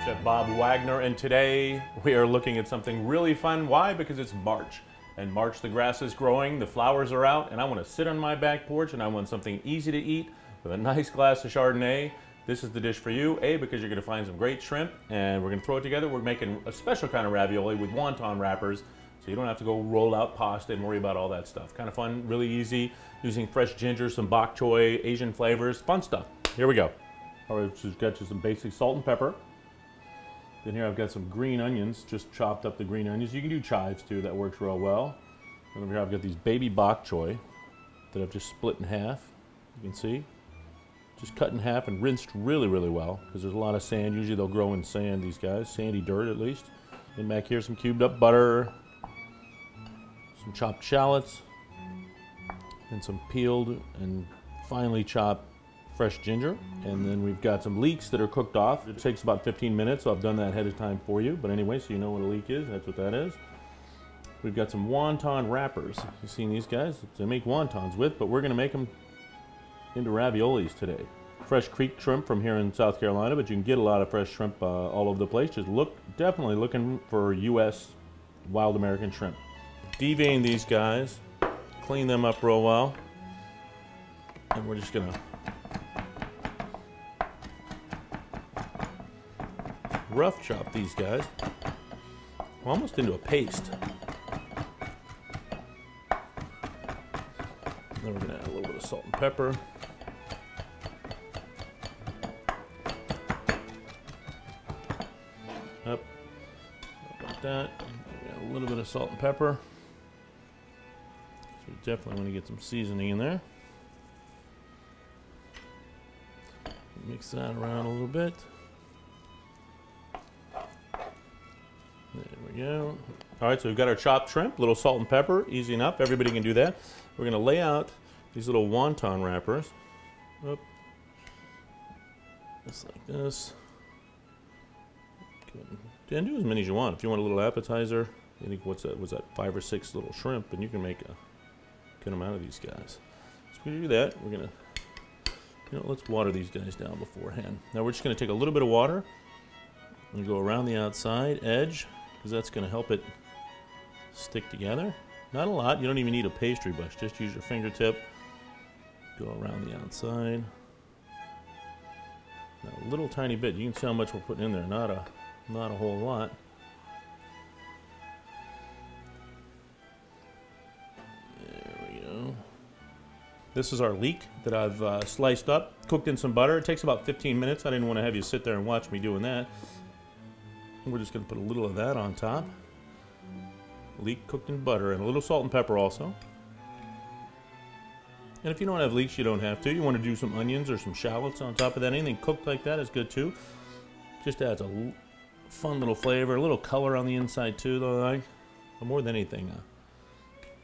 Chef Bob Wagner, and today we are looking at something really fun. Why? Because it's March, and March the grass is growing, the flowers are out, and I want to sit on my back porch and I want something easy to eat with a nice glass of Chardonnay. This is the dish for you, A, because you're going to find some great shrimp, and we're going to throw it together. We're making a special kind of ravioli with wonton wrappers, so you don't have to go roll out pasta and worry about all that stuff. Kind of fun, really easy, using fresh ginger, some bok choy, Asian flavors, fun stuff. Here we go. All right, just got you some basic salt and pepper. Then here I've got some green onions, just chopped up the green onions. You can do chives too, that works real well. And over here I've got these baby bok choy that I've just split in half, you can see. Just cut in half and rinsed really, really well, because there's a lot of sand. Usually they'll grow in sand, these guys, sandy dirt at least. And back here some cubed up butter, some chopped shallots, and some peeled and finely chopped fresh ginger. And then we've got some leeks that are cooked off. It takes about 15 minutes, so I've done that ahead of time for you. But anyway, so you know what a leek is, that's what that is. We've got some wonton wrappers. You've seen these guys? They make wontons with, but we're gonna make them into raviolis today. Fresh creek shrimp from here in South Carolina, but you can get a lot of fresh shrimp all over the place. Just definitely looking for U.S. wild American shrimp. Devein these guys, clean them up real well, and we're just gonna rough chop these guys. We're almost into a paste. Then we're gonna add a little bit of salt and pepper. Up, like that. A little bit of salt and pepper. So we definitely want to get some seasoning in there. Mix that around a little bit. There we go. All right, so we've got our chopped shrimp, a little salt and pepper, easy enough. Everybody can do that. We're gonna lay out these little wonton wrappers. Up. Just like this. And do as many as you want. If you want a little appetizer, I think what's that 5 or 6 little shrimp, and you can make a good amount of these guys. So we do that. We're gonna, let's water these guys down beforehand. Now we're just gonna take a little bit of water and go around the outside edge, because that's gonna help it stick together. Not a lot. You don't even need a pastry brush. Just use your fingertip. Go around the outside. Now, a little tiny bit. You can see how much we're putting in there. Not a whole lot. There we go. This is our leek that I've sliced up, cooked in some butter. It takes about 15 minutes. I didn't want to have you sit there and watch me doing that. We're just going to put a little of that on top. Leek cooked in butter, and a little salt and pepper also. And if you don't have leeks, you don't have to. You want to do some onions or some shallots on top of that. Anything cooked like that is good too. Just adds a fun little flavor, a little color on the inside too, though. But more than anything,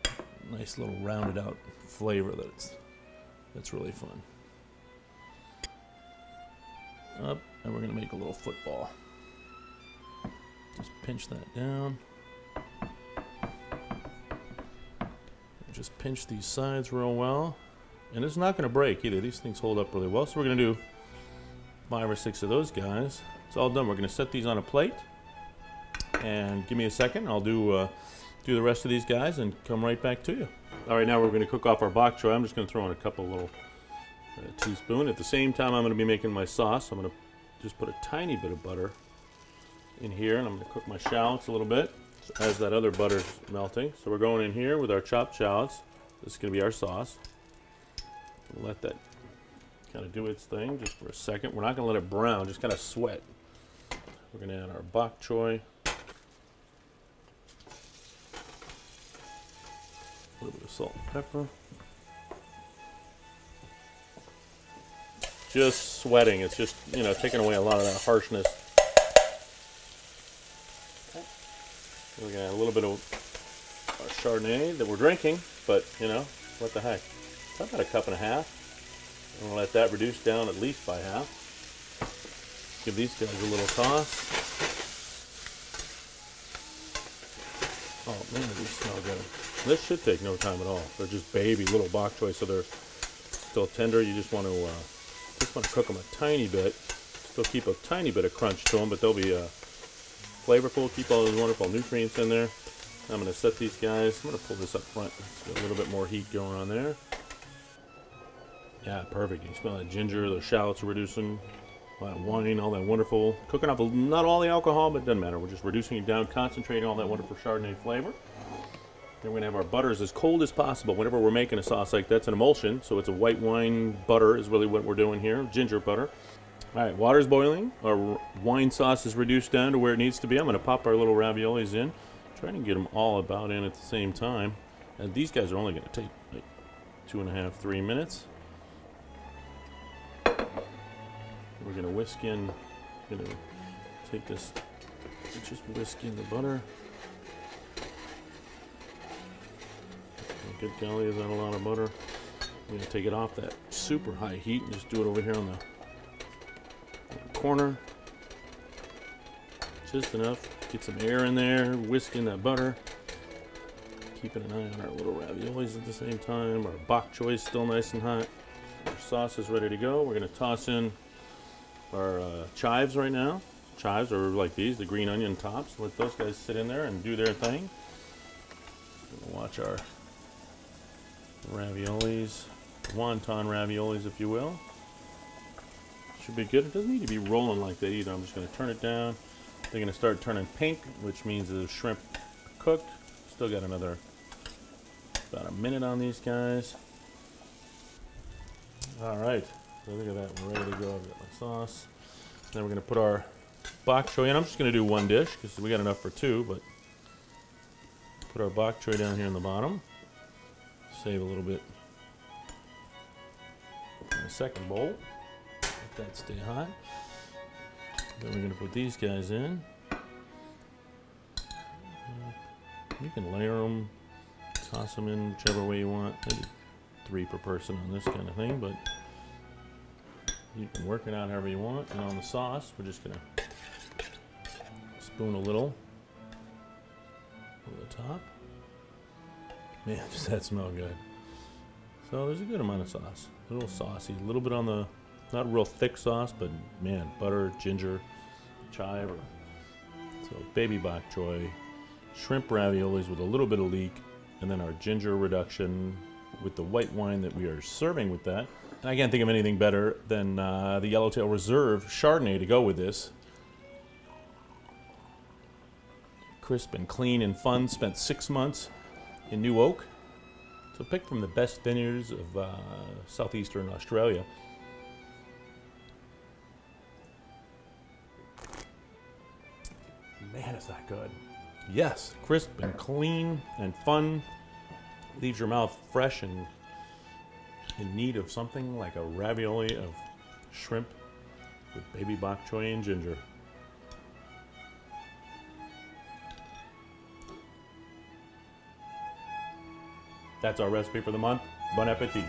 a nice little rounded out flavor that's really fun. Up, and we're gonna make a little football. Just pinch that down. Just pinch these sides real well. And it's not gonna break either. These things hold up really well. So we're gonna do 5 or 6 of those guys. It's all done. We're gonna set these on a plate. And give me a second. I'll do the rest of these guys and come right back to you. All right, now we're gonna cook off our bok choy. I'm just gonna throw in a couple little teaspoon. At the same time, I'm gonna be making my sauce. I'm gonna just put a tiny bit of butter in here, and I'm gonna cook my shallots a little bit as that other butter's melting. So we're going in here with our chopped shallots. This is gonna be our sauce. We'll let that kind of do its thing just for a second. We're not gonna let it brown, just kind of sweat. We're gonna add our bok choy. A little bit of salt and pepper. Just sweating. It's just, taking away a lot of that harshness. Okay. We're gonna add a little bit of our Chardonnay that we're drinking, but what the heck. So about 1.5 cups. I'm gonna let that reduce down at least by half. Give these guys a little toss. Oh man, these smell good. This should take no time at all. They're just baby little bok choy, so they're still tender. You just want to cook them a tiny bit They'll keep a tiny bit of crunch to them, but they'll be flavorful, keep all those wonderful nutrients in there. I'm going to set these guys. I'm going to pull this up front. Let's get a little bit more heat going on there. Yeah, perfect. You can smell that ginger, those shallots are reducing, all that wine, all that wonderful, cooking off not all the alcohol, but it doesn't matter. We're just reducing it down, concentrating all that wonderful Chardonnay flavor. Then we're going to have our butters as cold as possible. Whenever we're making a sauce like that's an emulsion, so it's a white wine butter is really what we're doing here, ginger butter. All right, water's boiling. Our wine sauce is reduced down to where it needs to be. I'm going to pop our little raviolis in, trying to get them all about in at the same time. And these guys are only going to take like 2.5, 3 minutes. We're going to whisk in, going to take this, just whisk in the butter. Good golly, is that a lot of butter? I'm going to take it off that super high heat and just do it over here on the corner. Just enough. Get some air in there, whisk in that butter. Keeping an eye on our little raviolis at the same time. Our bok choy is still nice and hot. Our sauce is ready to go. We're going to toss in our chives right now. Chives are like these, the green onion tops. Let those guys sit in there and do their thing. We'll watch our raviolis, wonton raviolis, if you will. Should be good. It doesn't need to be rolling like that either. I'm just going to turn it down. They're going to start turning pink, which means the shrimp cooked. Still got another about a minute on these guys. All right, so look at that. We're ready to go. I've got my sauce. Then we're going to put our bok choy in. I'm just going to do one dish because we got enough for two, but put our bok choy down here in the bottom. Save a little bit in a second bowl. Let that stay hot. Then we're going to put these guys in. You can layer them, toss them in whichever way you want. Maybe 3 per person on this kind of thing, but you can work it out however you want. And on the sauce, we're just going to spoon a little over the top. Man, does that smell good. So there's a good amount of sauce. A little saucy, a little bit on the, not real thick sauce, but man, butter, ginger, chive. So baby bok choy, shrimp raviolis with a little bit of leek, and then our ginger reduction with the white wine that we are serving with that. And I can't think of anything better than the Yellowtail Reserve Chardonnay to go with this. Crisp and clean and fun. Spent 6 months in New Oak. So picked from the best vineyards of southeastern Australia. Man, is that good. Yes, crisp and clean and fun. Leaves your mouth fresh and in need of something like a ravioli of shrimp with baby bok choy and ginger. That's our recipe for the month. Bon appetit.